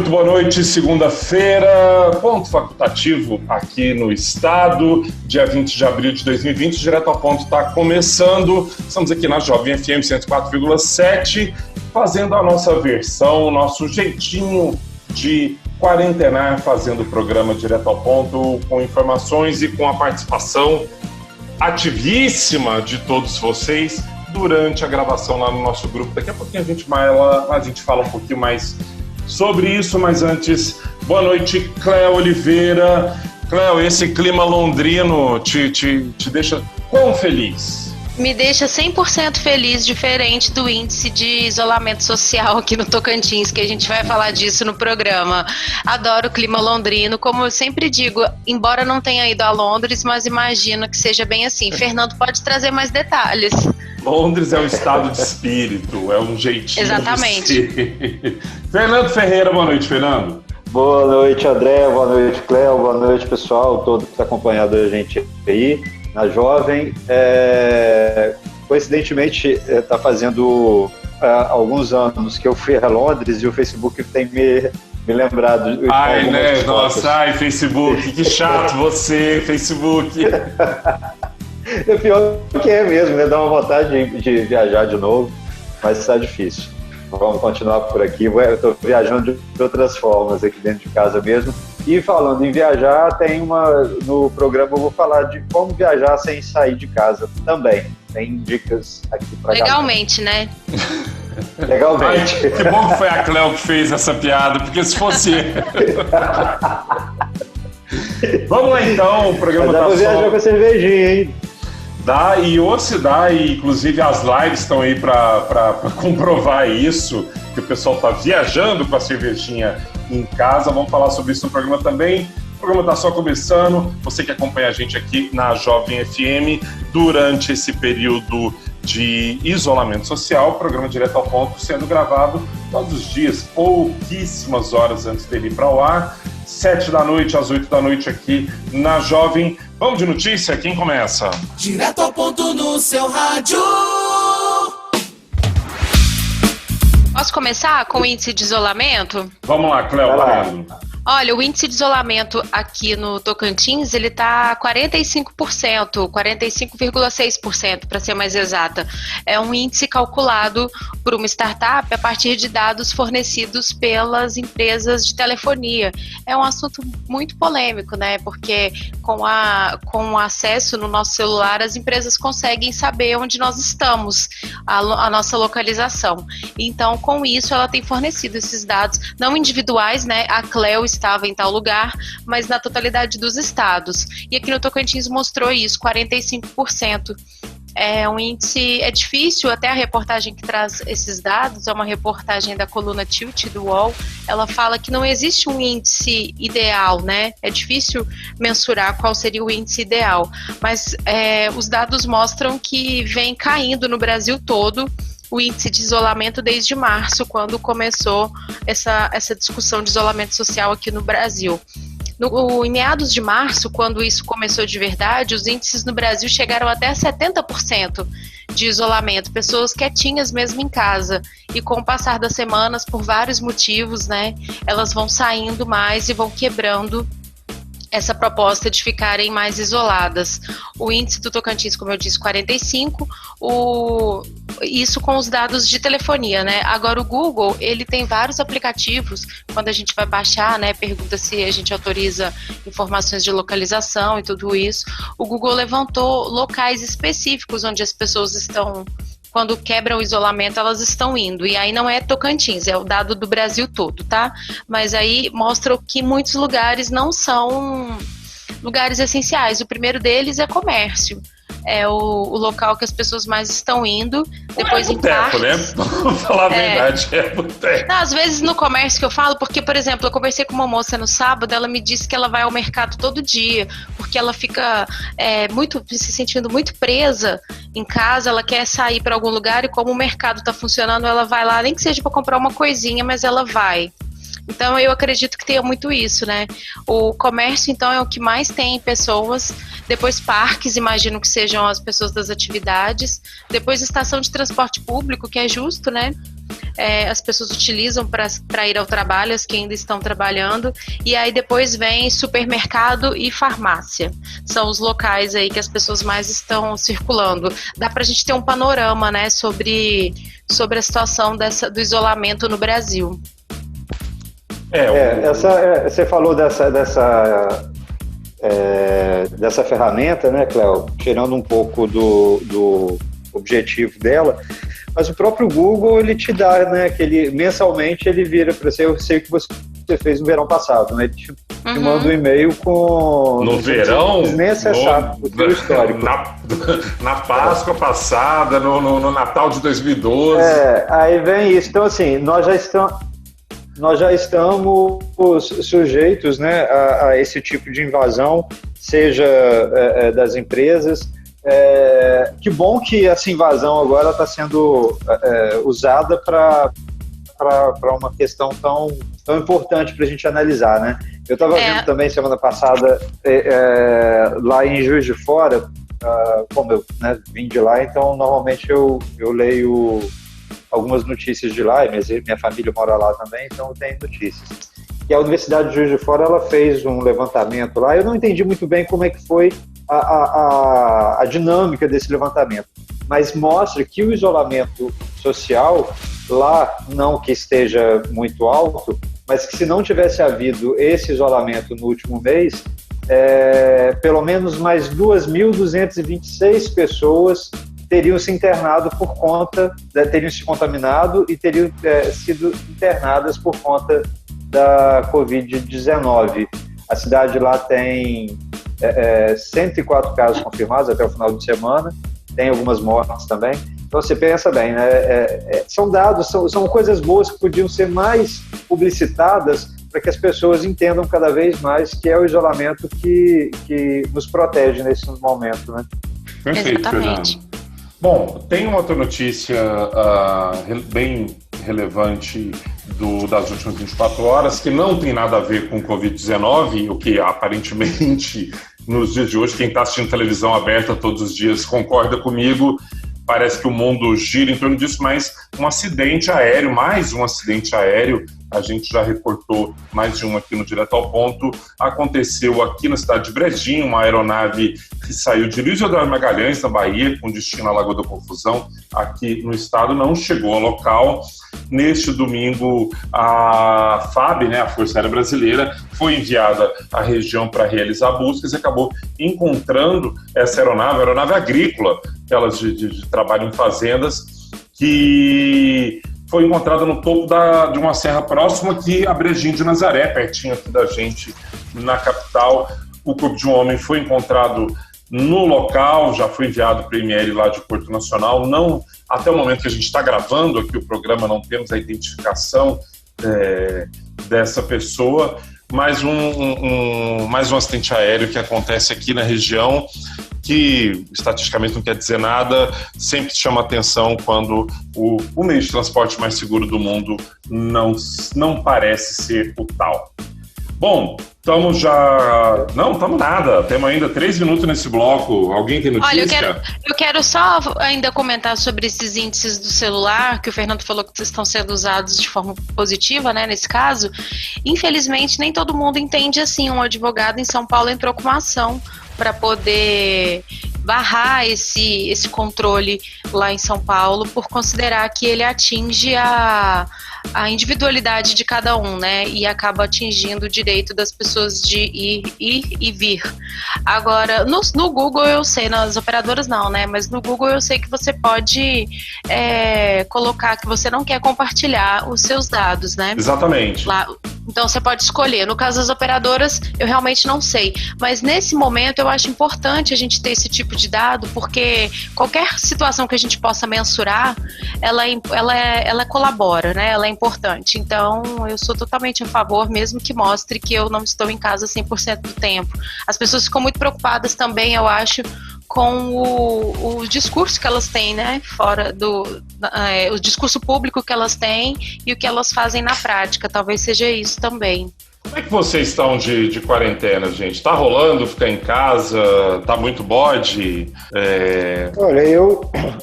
muito boa noite. Segunda-feira, ponto facultativo aqui no estado, dia 20 de abril de 2020, Direto ao Ponto está começando. Estamos aqui na Jovem FM 104,7, fazendo a nossa versão, o nosso jeitinho de quarentenar, fazendo o programa Direto ao Ponto, com informações e com a participação ativíssima de todos vocês durante a gravação lá no nosso grupo. Daqui a pouquinho a gente fala um pouquinho mais sobre isso, mas antes, boa noite, Cléo Oliveira. Cléo, esse clima londrino te deixa quão feliz? Me deixa 100% feliz, diferente do índice de isolamento social aqui no Tocantins, que a gente vai falar disso no programa. Adoro o clima londrino, como eu sempre digo, embora não tenha ido a Londres, mas imagino que seja bem assim. Fernando pode trazer mais detalhes. Londres é um estado de espírito, é um jeitinho. Exatamente. De ser. Fernando Ferreira, boa noite, Fernando. Boa noite, André, boa noite, Cléo, boa noite, pessoal, todo que está acompanhando a gente aí na Jovem. Coincidentemente, está fazendo alguns anos que eu fui a Londres e o Facebook tem me lembrado. Ai, né? Nossa, ai, Facebook, que chato você, Facebook. É pior que é mesmo, né? Dá uma vontade de viajar de novo, mas está difícil. Vamos continuar por aqui. Eu estou viajando de outras formas aqui dentro de casa mesmo. E falando em viajar, no programa eu vou falar de como viajar sem sair de casa também. Tem dicas aqui para legalmente, né? Legalmente. Ai, que bom que foi a Cléo que fez essa piada, porque se fosse... Vamos lá então, o programa tá só... viajar com a cervejinha, hein? Dá, e inclusive as lives estão aí para comprovar isso, que o pessoal está viajando com a cervejinha em casa. Vamos falar sobre isso no programa também. O programa está só começando. Você que acompanha a gente aqui na Jovem FM durante esse período de isolamento social, o programa Direto ao Ponto sendo gravado todos os dias, pouquíssimas horas antes dele ir para o ar, 7 da noite às 8 da noite aqui na Jovem. Vamos de notícia? Quem começa? Direto ao Ponto no seu rádio. Posso começar com o índice de isolamento? Vamos lá, Cléo. Olha, o índice de isolamento aqui no Tocantins, ele está 45%, 45,6% para ser mais exata. É um índice calculado por uma startup a partir de dados fornecidos pelas empresas de telefonia. É um assunto muito polêmico, né? Porque com o acesso no nosso celular, as empresas conseguem saber onde nós estamos, a nossa localização. Então, com isso, ela tem fornecido esses dados, não individuais, né? A Cléo estava em tal lugar, mas na totalidade dos estados. E aqui no Tocantins mostrou isso, 45%. É um índice, é difícil, até a reportagem que traz esses dados, é uma reportagem da coluna Tilt do UOL, ela fala que não existe um índice ideal, né? É difícil mensurar qual seria o índice ideal, mas os dados mostram que vem caindo no Brasil todo o índice de isolamento desde março, quando começou essa discussão de isolamento social aqui no Brasil. Em meados de março, quando isso começou de verdade, os índices no Brasil chegaram até 70% de isolamento, pessoas quietinhas mesmo em casa. E com o passar das semanas, por vários motivos, né, elas vão saindo mais e vão quebrando essa proposta de ficarem mais isoladas. O índice do Tocantins, como eu disse, 45%, isso com os dados de telefonia, né? Agora o Google, ele tem vários aplicativos, quando a gente vai baixar, né, pergunta se a gente autoriza informações de localização e tudo isso. O Google levantou locais específicos onde as pessoas estão, quando quebram o isolamento, elas estão indo. E aí não é Tocantins, é o dado do Brasil todo, tá? Mas aí mostra que muitos lugares não são lugares essenciais. O primeiro deles é comércio. É o local que as pessoas mais estão indo. Depois em parques, né? Vamos falar a verdade, boteco. Não, às vezes no comércio que eu falo, porque, por exemplo, eu conversei com uma moça no sábado, ela me disse que ela vai ao mercado todo dia, porque ela fica se sentindo muito presa em casa, ela quer sair para algum lugar e como o mercado está funcionando, ela vai lá, nem que seja para comprar uma coisinha, mas ela vai. Então, eu acredito que tenha muito isso, né? O comércio, então, é o que mais tem pessoas. Depois, parques, imagino que sejam as pessoas das atividades. Depois, estação de transporte público, que é justo, né? as pessoas utilizam para ir ao trabalho, as que ainda estão trabalhando, e aí depois vem supermercado e farmácia. São os locais aí que as pessoas mais estão circulando. Dá para a gente ter um panorama, né, sobre a situação do isolamento no Brasil. Você falou dessa ferramenta, né, Cléo, tirando um pouco do objetivo dela, mas o próprio Google, ele te dá, né, mensalmente ele vira para você, eu sei o que você fez no verão passado, né, ele te manda um e-mail com... No verão? Desnecessário, o teu histórico. Na Páscoa passada, no Natal de 2012. Aí vem isso, então assim, nós já estamos sujeitos, né, a esse tipo de invasão, seja das empresas. Que bom que essa invasão agora está sendo usada para uma questão tão importante para a gente analisar, né? Eu estava vendo também semana passada lá em Juiz de Fora, como eu, né, vim de lá, então normalmente eu leio algumas notícias de lá, e minha família mora lá também, então tem notícias. E a Universidade de Juiz de Fora, ela fez um levantamento lá, eu não entendi muito bem como é que foi a dinâmica desse levantamento, mas mostra que o isolamento social lá, não que esteja muito alto, mas que se não tivesse havido esse isolamento no último mês, pelo menos mais 2.226 pessoas teriam se internado por conta, teriam se contaminado e teriam sido internadas por conta da Covid-19. A cidade lá tem 104 casos confirmados até o final de semana, tem algumas mortes também. Então você pensa bem, né? São dados, são coisas boas que podiam ser mais publicitadas para que as pessoas entendam cada vez mais que é o isolamento que nos protege nesse momento, né? Perfeito, Exatamente. Fernando. Bom, tem uma outra notícia bem relevante das últimas 24 horas, que não tem nada a ver com o Covid-19, o que aparentemente, nos dias de hoje, quem está assistindo televisão aberta todos os dias concorda comigo, parece que o mundo gira em torno disso, mas mais um acidente aéreo, a gente já reportou mais de um aqui no Direto ao Ponto, aconteceu aqui na cidade de Brejinho, uma aeronave que saiu de Luiz Eduardo Magalhães, na Bahia, com destino à Lagoa da Confusão, aqui no estado, não chegou ao local. Neste domingo, a FAB, né, a Força Aérea Brasileira, foi enviada à região para realizar buscas e acabou encontrando essa aeronave agrícola, aquelas de trabalho em fazendas, que foi encontrada no topo de uma serra próxima aqui a Brejinho de Nazaré, pertinho aqui da gente, na capital. O corpo de um homem foi encontrado no local, já foi enviado para o IML lá de Porto Nacional. Não, até o momento que a gente está gravando aqui o programa, não temos a identificação dessa pessoa, mais um acidente aéreo que acontece aqui na região, que estatisticamente não quer dizer nada, sempre chama atenção quando o meio de transporte mais seguro do mundo não parece ser o tal. Bom, estamos já... Não, estamos nada. Temos ainda 3 minutos nesse bloco. Alguém tem notícia? Olha, eu quero só ainda comentar sobre esses índices do celular, que o Fernando falou que estão sendo usados de forma positiva, né, nesse caso. Infelizmente, nem todo mundo entende assim. Um advogado em São Paulo entrou com uma ação para poder barrar esse controle lá em São Paulo, por considerar que ele atinge a individualidade de cada um, né? E acaba atingindo o direito das pessoas de ir e vir. Agora, no Google eu sei, nas operadoras não, né? Mas no Google eu sei que você pode colocar que você não quer compartilhar os seus dados, né? Exatamente. Lá, então você pode escolher. No caso das operadoras, eu realmente não sei. Mas nesse momento eu acho importante a gente ter esse tipo de dado, porque qualquer situação que a gente possa mensurar, ela colabora, né? Ela é importante. Então, eu sou totalmente a favor, mesmo que mostre que eu não estou em casa 100% do tempo. As pessoas ficam muito preocupadas também, eu acho, com o discurso que elas têm, né? Fora o discurso público que elas têm e o que elas fazem na prática. Talvez seja isso também. Como é que vocês estão de quarentena, gente? Tá rolando ficar em casa? Tá muito bode? Olha,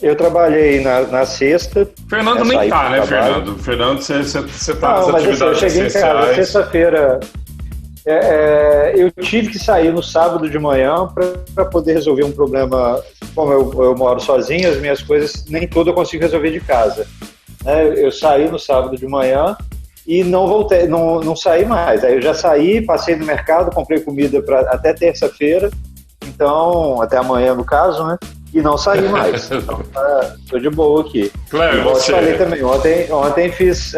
eu trabalhei na sexta. Fernando nem tá, né, Fernando? Fernando, você tá nas atividades eu cheguei essenciais. em casa sexta-feira. Eu tive que sair no sábado de manhã para poder resolver um problema. Como eu moro sozinho, as minhas coisas nem tudo eu consigo resolver de casa. Eu saí no sábado de manhã e não voltei, não saí mais. Aí eu já saí, passei no mercado, comprei comida até terça-feira, então até amanhã no caso, né? E não saí mais. Então, tô de boa aqui. Claro, igual eu falei também, ontem fiz,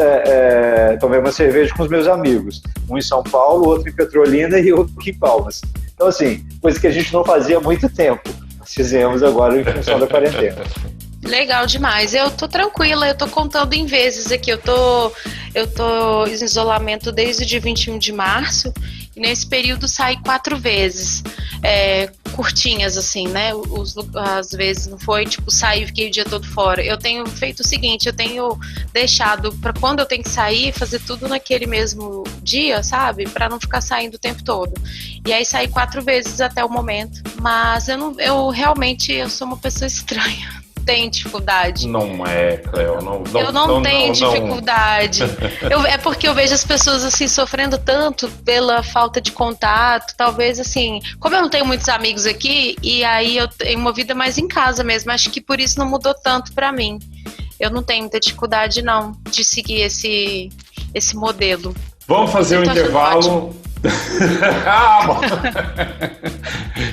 tomei uma cerveja com os meus amigos. Um em São Paulo, outro em Petrolina e outro aqui em Palmas. Então, assim, coisa que a gente não fazia há muito tempo. Fizemos agora em função da quarentena. Legal demais. Eu tô tranquila, eu tô contando em vezes aqui. Eu tô em isolamento desde o dia 21 de março e nesse período saí 4 vezes. Curtinhas, assim, né? Às vezes não foi, tipo, sair e fiquei o dia todo fora. Eu tenho feito o seguinte, eu tenho deixado pra quando eu tenho que sair, fazer tudo naquele mesmo dia, sabe? Pra não ficar saindo o tempo todo. E aí saí 4 vezes até o momento. Mas eu realmente sou uma pessoa estranha. Tem dificuldade. Não é, Cleo. Eu não tenho dificuldade. É porque eu vejo as pessoas assim sofrendo tanto pela falta de contato. Talvez assim, como eu não tenho muitos amigos aqui, e aí eu tenho uma vida mais em casa mesmo. Acho que por isso não mudou tanto pra mim. Eu não tenho muita dificuldade não de seguir esse modelo. Vamos fazer um intervalo. Bom.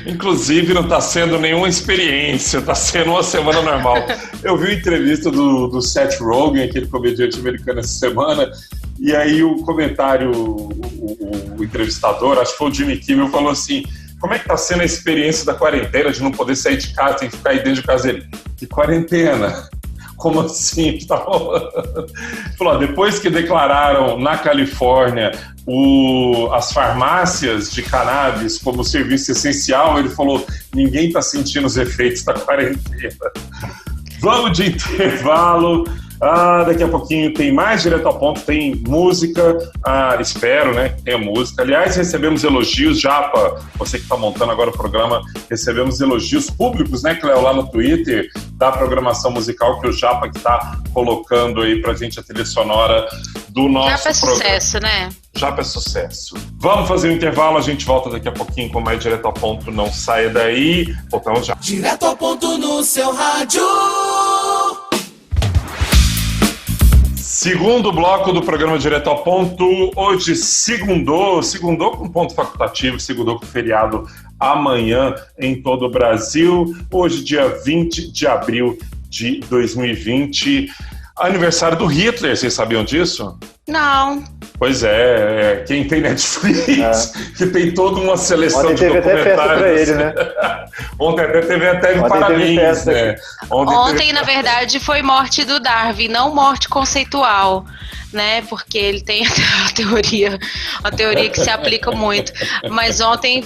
Inclusive não está sendo nenhuma experiência, está sendo uma semana normal. Eu vi uma entrevista do Seth Rogen, aquele comediante americano, essa semana, e aí o comentário, o entrevistador, acho que foi o Jimmy Kimmel, falou assim: como é que está sendo a experiência da quarentena, de não poder sair de casa, tem que ficar aí dentro de casa dele? Que quarentena? Como assim? Que tá rolando? Falou, depois que declararam na Califórnia as farmácias de cannabis como serviço essencial, ele falou, ninguém está sentindo os efeitos da quarentena. Vamos de intervalo. Daqui a pouquinho tem mais Direto ao Ponto, tem música, espero, né, que tenha música. Aliás, recebemos elogios, Japa, você que está montando agora o programa, recebemos elogios públicos, né, Cleo, lá no Twitter, da programação musical que o Japa que está colocando aí pra gente a trilha sonora do nosso Japa é programa. Sucesso, né? Japa é sucesso. Vamos fazer um intervalo, a gente volta daqui a pouquinho com mais Direto ao Ponto, não saia daí, voltamos já. Direto ao Ponto no seu rádio. Segundo bloco do programa Direto ao Ponto, hoje segundou com ponto facultativo, segundou com feriado amanhã em todo o Brasil, hoje dia 20 de abril de 2020, aniversário do Hitler, vocês sabiam disso? Não. Pois quem tem Netflix, que tem toda uma seleção ontem de teve documentários. Até festa pra ele, né? Ontem teve parabéns, né? Ontem, na verdade, foi morte do Darwin, não morte conceitual, né? Porque ele tem uma teoria que se aplica muito. Mas ontem,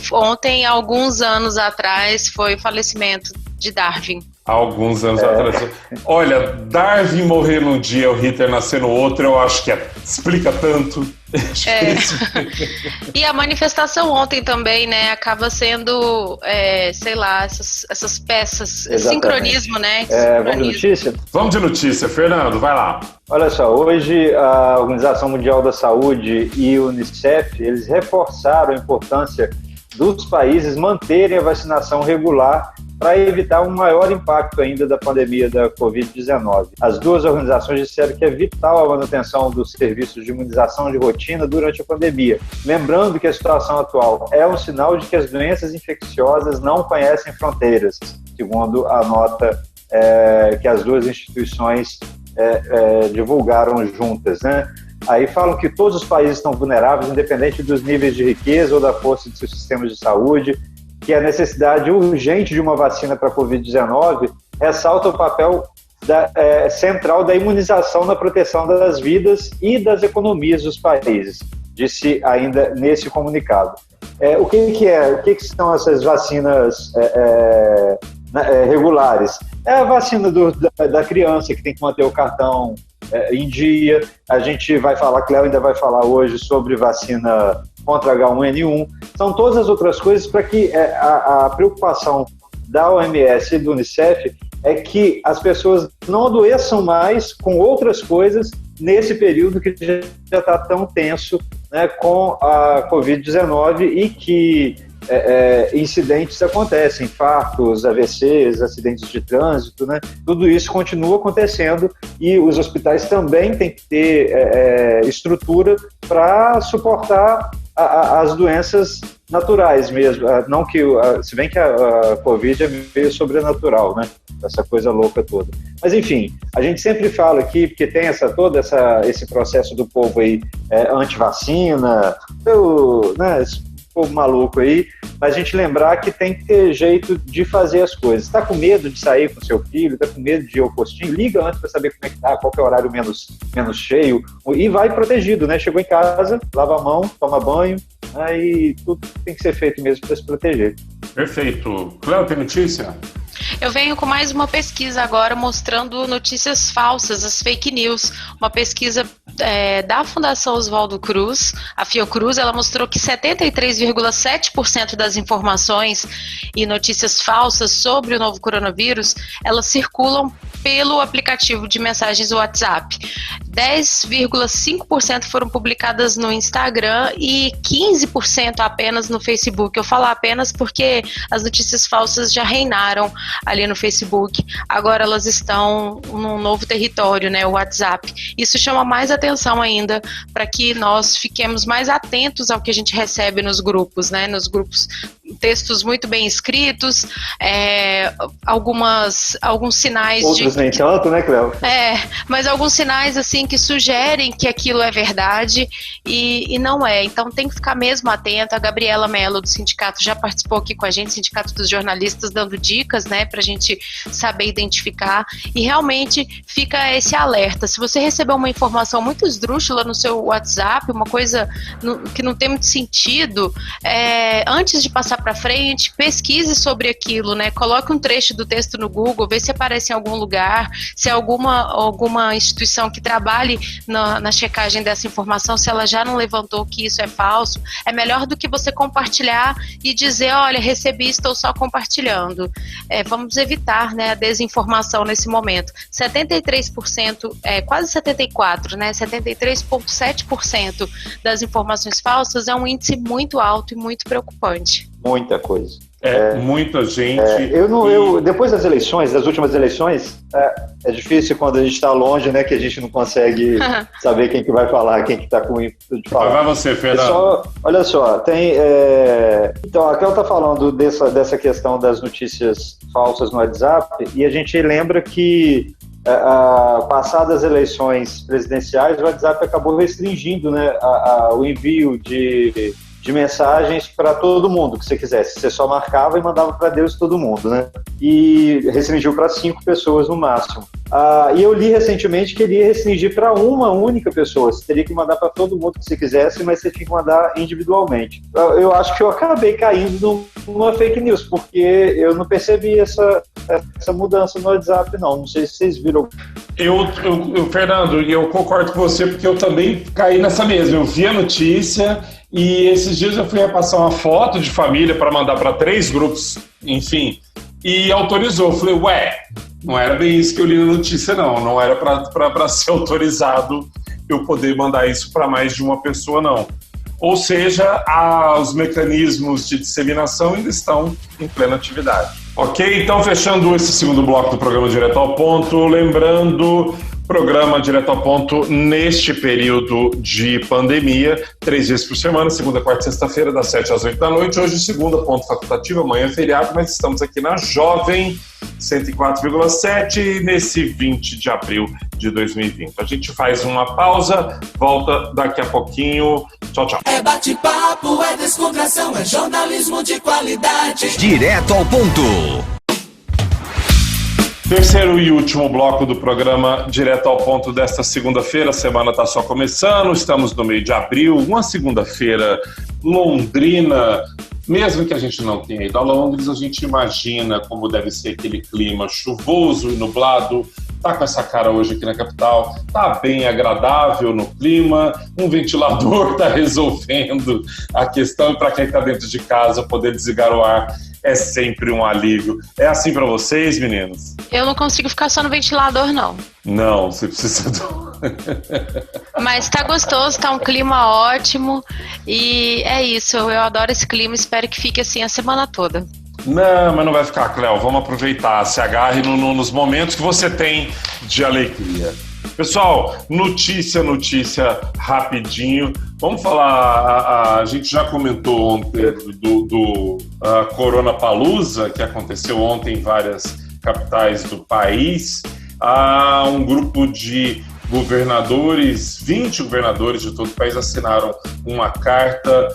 alguns anos atrás, foi o falecimento de Darwin. Há alguns anos atrás. Olha, Darwin morrer num dia, o Hitler nascer no outro, eu acho que explica tanto. E a manifestação ontem também, né, acaba sendo, sei lá, essas peças, esse sincronismo, né? Vamos de notícia? Vamos de notícia, Fernando, vai lá. Olha só, hoje a Organização Mundial da Saúde e o Unicef, eles reforçaram a importância dos países manterem a vacinação regular para evitar um maior impacto ainda da pandemia da Covid-19. As duas organizações disseram que é vital a manutenção dos serviços de imunização de rotina durante a pandemia. Lembrando que a situação atual é um sinal de que as doenças infecciosas não conhecem fronteiras, segundo a nota que as duas instituições divulgaram juntas, né? Aí falam que todos os países estão vulneráveis, independente dos níveis de riqueza ou da força de seus sistemas de saúde, que a necessidade urgente de uma vacina para a Covid-19 ressalta o papel central da imunização na proteção das vidas e das economias dos países, disse ainda nesse comunicado. O que são essas vacinas regulares? É a vacina da criança, que tem que manter o cartão em dia. A gente vai falar, Cleo ainda vai falar hoje sobre vacina contra H1N1. São todas as outras coisas para que a preocupação da OMS e do Unicef é que as pessoas não adoeçam mais com outras coisas nesse período que já está tão tenso, né, com a Covid-19 e que incidentes acontecem, infartos, AVCs, acidentes de trânsito, né? Tudo isso continua acontecendo e os hospitais também têm que ter estrutura para suportar as doenças naturais mesmo, não que, se bem que a Covid é meio sobrenatural, né? Essa coisa louca toda. Mas enfim, a gente sempre fala aqui, porque tem esse processo do povo aí anti-vacina, né, esse povo maluco aí, mas a gente lembrar que tem que ter jeito de fazer as coisas. Está com medo de sair com seu filho, está com medo de ir ao postinho, liga antes para saber como é que tá, qual que é o horário menos cheio, e vai protegido, né? Chegou em casa, lava a mão, toma banho, aí tudo tem que ser feito mesmo para se proteger. Perfeito. Cléo, tem notícia? Eu venho com mais uma pesquisa agora mostrando notícias falsas, as fake news. Uma pesquisa da Fundação Oswaldo Cruz, a Fiocruz, ela mostrou que 73,7% das informações e notícias falsas sobre o novo coronavírus, elas circulam pelo aplicativo de mensagens WhatsApp. 10,5% foram publicadas no Instagram e 15% apenas no Facebook. Eu falo apenas porque as notícias falsas já reinaram ali no Facebook. Agora elas estão num novo território, né, o WhatsApp. Isso chama mais atenção ainda para que nós fiquemos mais atentos ao que a gente recebe nos grupos, né, nos grupos, textos muito bem escritos, alguns sinais outros nem tanto, né, Cléo? Mas alguns sinais assim que sugerem que aquilo é verdade e não é. Então tem que ficar mesmo atento. A Gabriela Mello do sindicato já participou aqui com a gente, Sindicato dos Jornalistas, dando dicas, né, pra gente saber identificar, e realmente fica esse alerta. Se você receber uma informação muito esdrúxula no seu WhatsApp, uma coisa que não tem muito sentido, antes de passar para frente, pesquise sobre aquilo, né? Coloque um trecho do texto no Google, vê se aparece em algum lugar, se é alguma instituição que trabalhe na checagem dessa informação, se ela já não levantou que isso é falso. É melhor do que você compartilhar e dizer, olha, recebi, estou só compartilhando. Vamos evitar, né, a desinformação nesse momento. 73%, quase 74%, né? 73,7% das informações falsas é um índice muito alto e muito preocupante. Muita coisa. Muita gente. Depois das eleições, das últimas eleições, é difícil quando a gente está longe, né, que a gente não consegue saber quem que vai falar, quem que está com ímpeto de falar. Vai você, Fernando. Olha só, tem... Então, a Cléo está falando dessa questão das notícias falsas no WhatsApp, e a gente lembra que passadas as eleições presidenciais, o WhatsApp acabou restringindo, né, o envio de mensagens para todo mundo que você quisesse. Você só marcava e mandava para Deus todo mundo, né? E restringiu para 5 pessoas no máximo. E eu li recentemente que ele ia restringir para uma única pessoa. Você teria que mandar para todo mundo que você quisesse, mas você tinha que mandar individualmente. Eu acho que eu acabei caindo numa fake news, porque eu não percebi essa mudança no WhatsApp, não. Não sei se vocês viram. Fernando, eu concordo com você, porque eu também caí nessa mesma. Eu vi a notícia e esses dias eu fui repassar uma foto de família para mandar para 3 grupos, enfim, e autorizou. Eu falei, não era bem isso que eu li na notícia, não era para ser autorizado eu poder mandar isso para mais de uma pessoa, não. Ou seja, os mecanismos de disseminação ainda estão em plena atividade. Ok, então fechando esse segundo bloco do programa Direto ao Ponto, lembrando, programa Direto ao Ponto neste período de pandemia, 3 vezes por semana, segunda, quarta e sexta-feira, das 7 às 8 da noite. Hoje, segunda, ponto facultativo, amanhã é feriado, mas estamos aqui na Jovem 104,7 nesse 20 de abril de 2020. A gente faz uma pausa, volta daqui a pouquinho. Tchau, tchau. É bate-papo, é descontração, é jornalismo de qualidade. Direto ao ponto. Terceiro e último bloco do programa Direto ao Ponto desta segunda-feira. A semana está só começando, estamos no meio de abril, uma segunda-feira londrina. Mesmo que a gente não tenha ido a Londres, a gente imagina como deve ser aquele clima chuvoso e nublado tá com essa cara hoje aqui na capital, tá bem agradável no clima, um ventilador tá resolvendo a questão, e para quem tá dentro de casa poder desligar o ar é sempre um alívio. É assim para vocês, meninos? Eu não consigo ficar só no ventilador, não. Não, você precisa Mas tá gostoso, tá um clima ótimo e é isso, eu adoro esse clima, espero que fique assim a semana toda. Não, mas não vai ficar, Cléo, vamos aproveitar, se agarre nos momentos que você tem de alegria. Pessoal, notícia rapidinho. Vamos falar, a gente já comentou ontem do Coronapalooza, que aconteceu ontem em várias capitais do país. Há um grupo de governadores, 20 governadores de todo o país assinaram uma carta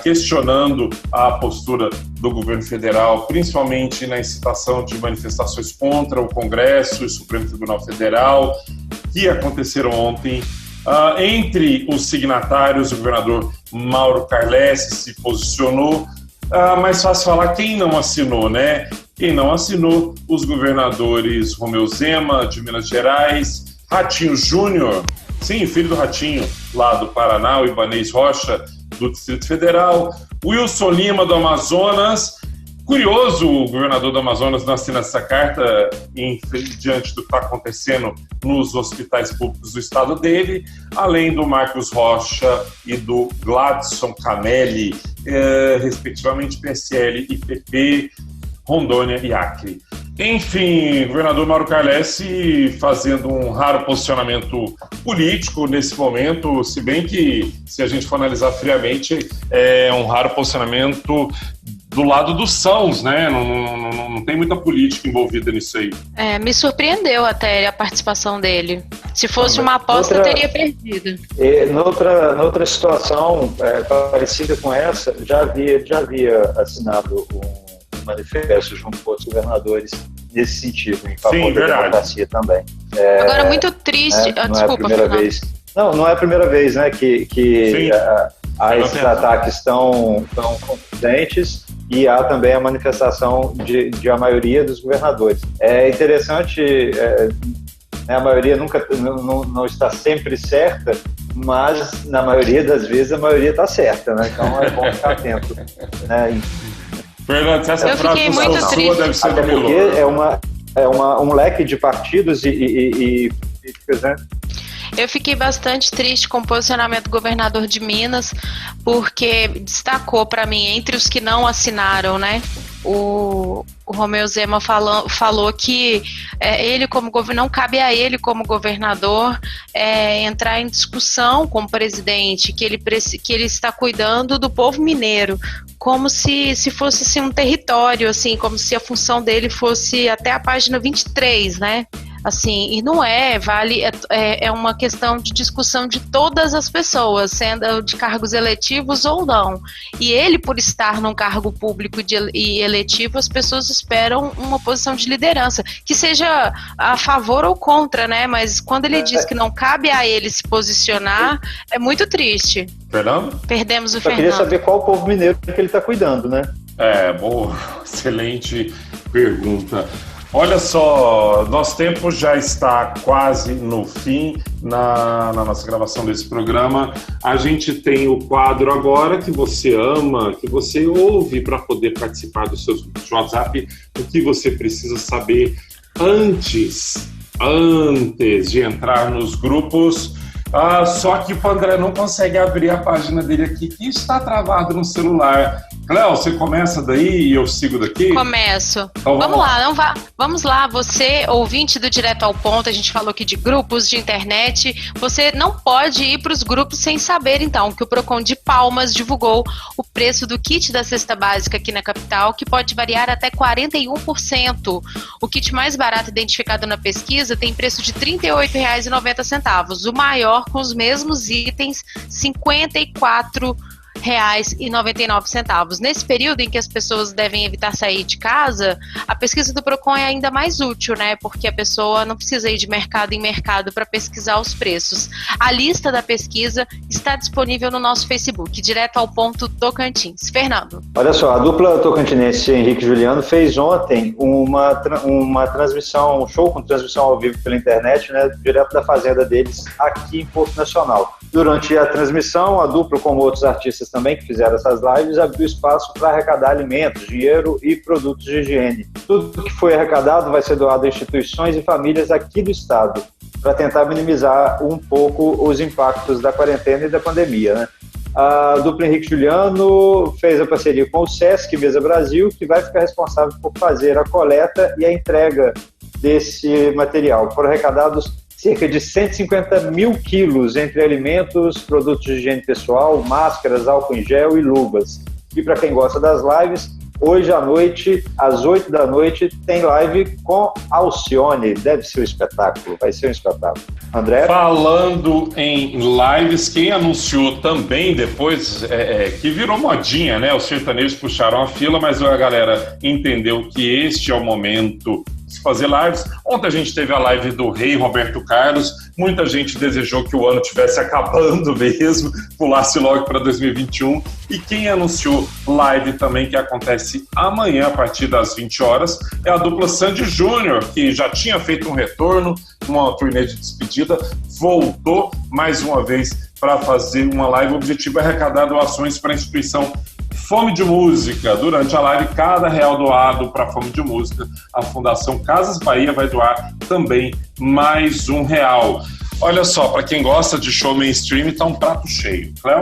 questionando a postura do governo federal, principalmente na incitação de manifestações contra o Congresso e o Supremo Tribunal Federal, que aconteceram ontem. Entre os signatários, o governador Mauro Carlessi se posicionou. Mais fácil falar quem não assinou, né? Quem não assinou, os governadores Romeu Zema, de Minas Gerais, Ratinho Júnior, sim, filho do Ratinho, lá do Paraná, o Ibanez Rocha, do Distrito Federal, Wilson Lima, do Amazonas. Curioso, o governador do Amazonas não assina essa carta diante do que está acontecendo nos hospitais públicos do estado dele, além do Marcos Rocha e do Gladson Camelli, respectivamente PSL e PP, Rondônia e Acre. Enfim, o governador Mauro Carlessi fazendo um raro posicionamento político nesse momento, se bem que, se a gente for analisar friamente, é um raro posicionamento do lado dos sãos, né? Não tem muita política envolvida nisso aí. Me surpreendeu até a participação dele. Se fosse uma aposta, teria perdido. Noutra situação parecida com essa, já havia assinado um manifesto junto com os governadores nesse sentido, em favor da democracia também. Agora, muito triste. Não é a primeira vez. Não é a primeira vez, né, que esses ataques tão confidentes, e há também a manifestação de a maioria dos governadores. É interessante, a maioria não está sempre certa, mas na maioria das vezes a maioria está certa, né? Então é bom ficar atento, né? Fernando, essa frase sua deve ser até porque é um leque de partidos e políticas, né? Eu fiquei bastante triste com o posicionamento do governador de Minas, porque destacou para mim, entre os que não assinaram, né? O Romeu Zema falou que não cabe a ele como governador entrar em discussão com o presidente, que ele está cuidando do povo mineiro, como se fosse assim, um território, assim, como se a função dele fosse até a página 23, né? Assim, e não é uma questão de discussão de todas as pessoas, sendo de cargos eletivos ou não. E ele, por estar num cargo público e eletivo, as pessoas esperam uma posição de liderança, que seja a favor ou contra, né? Mas quando ele diz que não cabe a ele se posicionar, é muito triste. Fernando? Perdemos o Fernando. Eu queria saber qual o povo mineiro que ele está cuidando, né? Boa, excelente pergunta. Olha só, nosso tempo já está quase no fim na nossa gravação desse programa. A gente tem o quadro agora que você ama, que você ouve para poder participar dos seus grupos de WhatsApp. O que você precisa saber antes de entrar nos grupos. Só que o André não consegue abrir a página dele aqui, que está travado no celular. Cléo, você começa daí e eu sigo daqui? Começo. Então, vamos lá, você, ouvinte do Direto ao Ponto, a gente falou aqui de grupos de internet, você não pode ir para os grupos sem saber, então, que o Procon de Palmas divulgou o preço do kit da cesta básica aqui na capital, que pode variar até 41%. O kit mais barato identificado na pesquisa tem preço de R$ 38,90. O maior, com os mesmos itens, R$ 54,90. R$4.099. Nesse período em que as pessoas devem evitar sair de casa, a pesquisa do Procon é ainda mais útil, né? Porque a pessoa não precisa ir de mercado em mercado para pesquisar os preços. A lista da pesquisa está disponível no nosso Facebook, direto ao ponto Tocantins. Fernando. Olha só, a dupla tocantinense Henrique e Juliano fez ontem uma transmissão, um show com transmissão ao vivo pela internet, né? Direto da fazenda deles aqui em Porto Nacional. Durante a transmissão, a dupla, como outros artistas também que fizeram essas lives, abriu espaço para arrecadar alimentos, dinheiro e produtos de higiene. Tudo que foi arrecadado vai ser doado a instituições e famílias aqui do estado, para tentar minimizar um pouco os impactos da quarentena e da pandemia, né? A dupla Henrique e Juliano fez a parceria com o Sesc Mesa Brasil, que vai ficar responsável por fazer a coleta e a entrega desse material. Foram arrecadados cerca de 150 mil quilos entre alimentos, produtos de higiene pessoal, máscaras, álcool em gel e luvas. E para quem gosta das lives, hoje à noite, às 8 da noite, tem live com Alcione. Deve ser um espetáculo, vai ser um espetáculo. André? Falando em lives, quem anunciou também depois, que virou modinha, né? Os sertanejos puxaram a fila, mas a galera entendeu que este é o momento de fazer lives. Ontem a gente teve a live do rei Roberto Carlos, muita gente desejou que o ano estivesse acabando mesmo, pulasse logo para 2021, e quem anunciou live também, que acontece amanhã a partir das 20 horas, é a dupla Sandy Júnior, que já tinha feito um retorno, uma turnê de despedida, voltou mais uma vez para fazer uma live. O objetivo é arrecadar doações para a instituição Fome de Música. Durante a live, cada real doado para a Fome de Música, a Fundação Casas Bahia vai doar também mais R$1. Olha só, para quem gosta de show mainstream, tá um prato cheio. Cléo?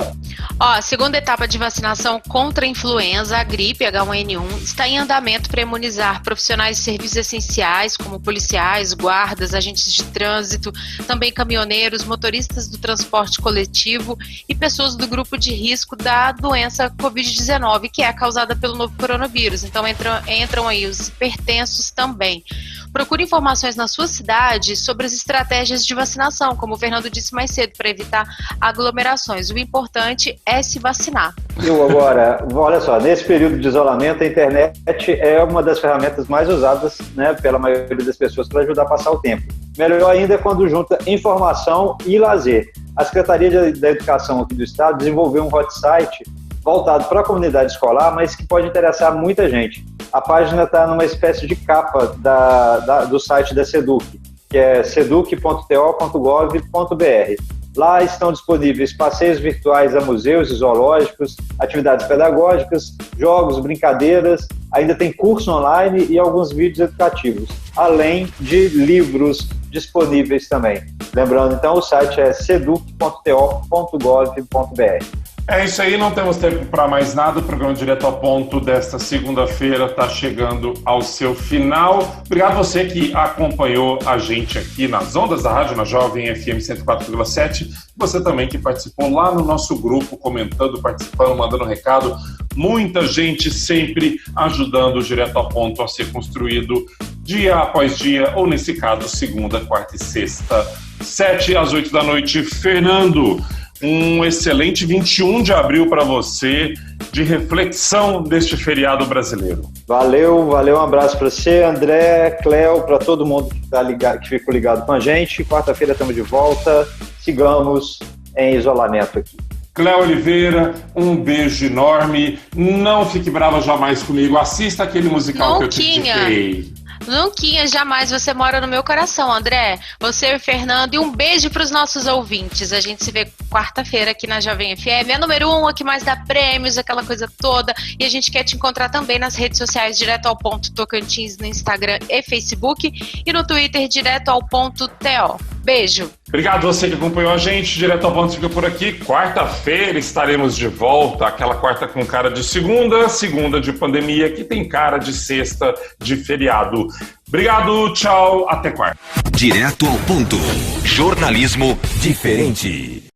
A segunda etapa de vacinação contra a influenza, a gripe H1N1, está em andamento para imunizar profissionais de serviços essenciais, como policiais, guardas, agentes de trânsito, também caminhoneiros, motoristas do transporte coletivo e pessoas do grupo de risco da doença Covid-19, que é causada pelo novo coronavírus. Então entram aí os hipertensos também. Procure informações na sua cidade sobre as estratégias de vacinação, como o Fernando disse mais cedo, para evitar aglomerações. O importante é se vacinar. Eu agora, olha só, nesse período de isolamento, a internet é uma das ferramentas mais usadas, né, pela maioria das pessoas para ajudar a passar o tempo. Melhor ainda é quando junta informação e lazer. A Secretaria da Educação aqui do Estado desenvolveu um hot site voltado para a comunidade escolar, mas que pode interessar muita gente. A página está numa espécie de capa do site da SEDUC, que é seduc.to.gov.br. Lá estão disponíveis passeios virtuais a museus e zoológicos, atividades pedagógicas, jogos, brincadeiras, ainda tem curso online e alguns vídeos educativos, além de livros disponíveis também. Lembrando, então, o site é seduc.to.gov.br. É isso aí, não temos tempo para mais nada. O programa Direto ao Ponto desta segunda-feira está chegando ao seu final. Obrigado a você que acompanhou a gente aqui nas ondas da rádio, na Jovem FM 104,7. Você também que participou lá no nosso grupo, comentando, participando, mandando recado. Muita gente sempre ajudando o Direto ao Ponto a ser construído dia após dia, ou nesse caso, segunda, quarta e sexta, 7 às 8 da noite. Fernando, um excelente 21 de abril para você, de reflexão deste feriado brasileiro. Valeu, um abraço para você, André, Cléo, para todo mundo que tá ligado, que ficou ligado com a gente. Quarta-feira estamos de volta, sigamos em isolamento aqui. Cléo Oliveira, um beijo enorme. Não fique brava jamais comigo, assista aquele musical que eu te indiquei. Nunca, jamais, você mora no meu coração, André. Você e o Fernando, e um beijo para os nossos ouvintes. A gente se vê quarta-feira aqui na Jovem FM. É número 1, aqui mais dá prêmios, aquela coisa toda. E a gente quer te encontrar também nas redes sociais, Direto ao Ponto Tocantins, no Instagram e Facebook. E no Twitter, Direto ao Ponto TO. Beijo. Obrigado você que acompanhou a gente. Direto ao Ponto fica por aqui. Quarta-feira estaremos de volta. Aquela quarta com cara de segunda, segunda de pandemia, que tem cara de sexta de feriado. Obrigado, tchau, até quarta. Direto ao Ponto. Jornalismo diferente.